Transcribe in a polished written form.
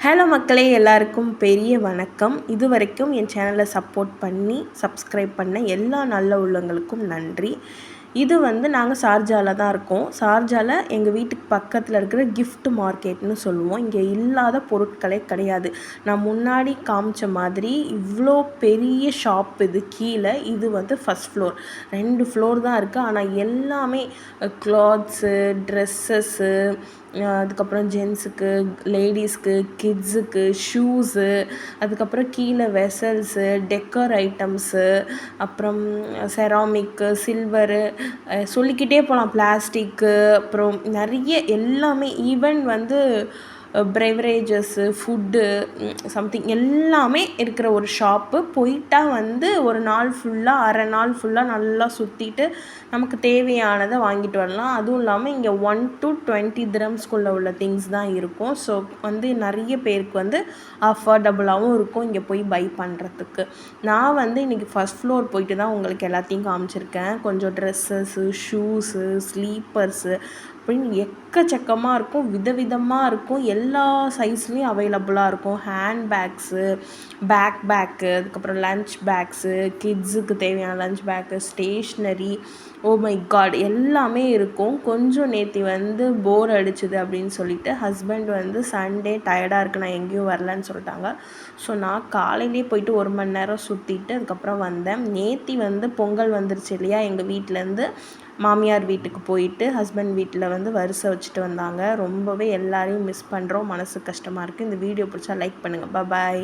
Hello மக்களே, எல்லாருக்கும் பெரிய வணக்கம். இதுவரைக்கும் என் சேனலை சப்போர்ட் பண்ணி சப்ஸ்கிரைப் பண்ண எல்லா நல்ல உள்ளங்களுக்கும் நன்றி. இது நாங்கள் ஷார்ஜாவில் தான் இருக்கோம். ஷார்ஜாவில் எங்கள் வீட்டுக்கு பக்கத்தில் இருக்கிற கிஃப்ட் மார்க்கெட்னு சொல்லுவோம். இங்கே இல்லாத பொருட்களே கிடையாது. நான் முன்னாடி காமிச்ச மாதிரி இவ்வளோ பெரிய ஷாப் இது. கீழே இது ஃபஸ்ட் ஃப்ளோர், 2 ஃப்ளோர் தான் இருக்குது. ஆனால் எல்லாமே க்ளாத்ஸு, ட்ரெஸ்ஸஸ்ஸு, அதுக்கப்புறம் ஜென்ஸுக்கு, லேடிஸ்க்கு, கிட்ஸுக்கு, ஷூஸு, அதுக்கப்புறம் கீழே வெசல்ஸு, டெக்கர் ஐட்டம்ஸு, அப்புறம் செராமிக்கு, சில்வரு, சொல்லிக்கிட்டே போகலாம், பிளாஸ்டிக்கு, அப்புறம் நிறைய எல்லாமே ஈவன் ப்ரெவரேஜஸ்ஸு, ஃபுட்டு, சம்திங் எல்லாமே இருக்கிற ஒரு ஷாப்பு. போயிட்டால் ஒரு நாள் ஃபுல்லாக, அரை நாள் ஃபுல்லாக நல்லா சுற்றிட்டு நமக்கு தேவையானதை வாங்கிட்டு வரலாம். அதுவும் இல்லாமல் இங்கே 1 to 20 திரம்ஸ்குள்ளே உள்ள திங்ஸ் தான் இருக்கும். ஸோ நிறைய பேருக்கு அஃபோர்டபுளாகவும் இருக்கும் இங்கே போய் பை பண்ணுறதுக்கு. நான் இன்றைக்கி ஃபஸ்ட் ஃப்ளோர் போயிட்டு தான் உங்களுக்கு எல்லாத்தையும் காமிச்சிருக்கேன். கொஞ்சம் ட்ரெஸ்ஸஸ்ஸு, ஷூஸு, ஸ்லீப்பர்ஸு அப்படின்னு எக்கச்சக்கமாக இருக்கும். விதவிதமாக இருக்கும். எல்லா சைஸ்லேயும் அவைலபிளாக இருக்கும். ஹேண்ட் பேக்ஸு, பேக்கு, அதுக்கப்புறம் லன்ச் பேக்ஸு, கிட்ஸுக்கு தேவையான lunch bag, stationery, oh my God எல்லாமே இருக்கும். கொஞ்சம் நேற்று போர் அடிச்சுது அப்படின்னு சொல்லிட்டு ஹஸ்பண்ட் சண்டே டயர்டாக இருக்குது, நான் எங்கேயும் வரலன்னு சொல்லிட்டாங்க. ஸோ நான் காலையிலே போயிட்டு 1 மணி நேரம் சுற்றிட்டு அதுக்கப்புறம் வந்தேன். நேற்று பொங்கல் வந்துருச்சு இல்லையா, எங்கள் வீட்டிலேருந்து மாமியார் வீட்டுக்கு போயிட்டு ஹஸ்பண்ட் வீட்டில் வரிசை வச்சுட்டு வந்தாங்க. ரொம்பவே எல்லாரையும் மிஸ் பண்ணுறோம். மனசு கஷ்டமாக இருக்குது. இந்த வீடியோ பிடிச்சா லைக் பண்ணுங்கள். பாய்.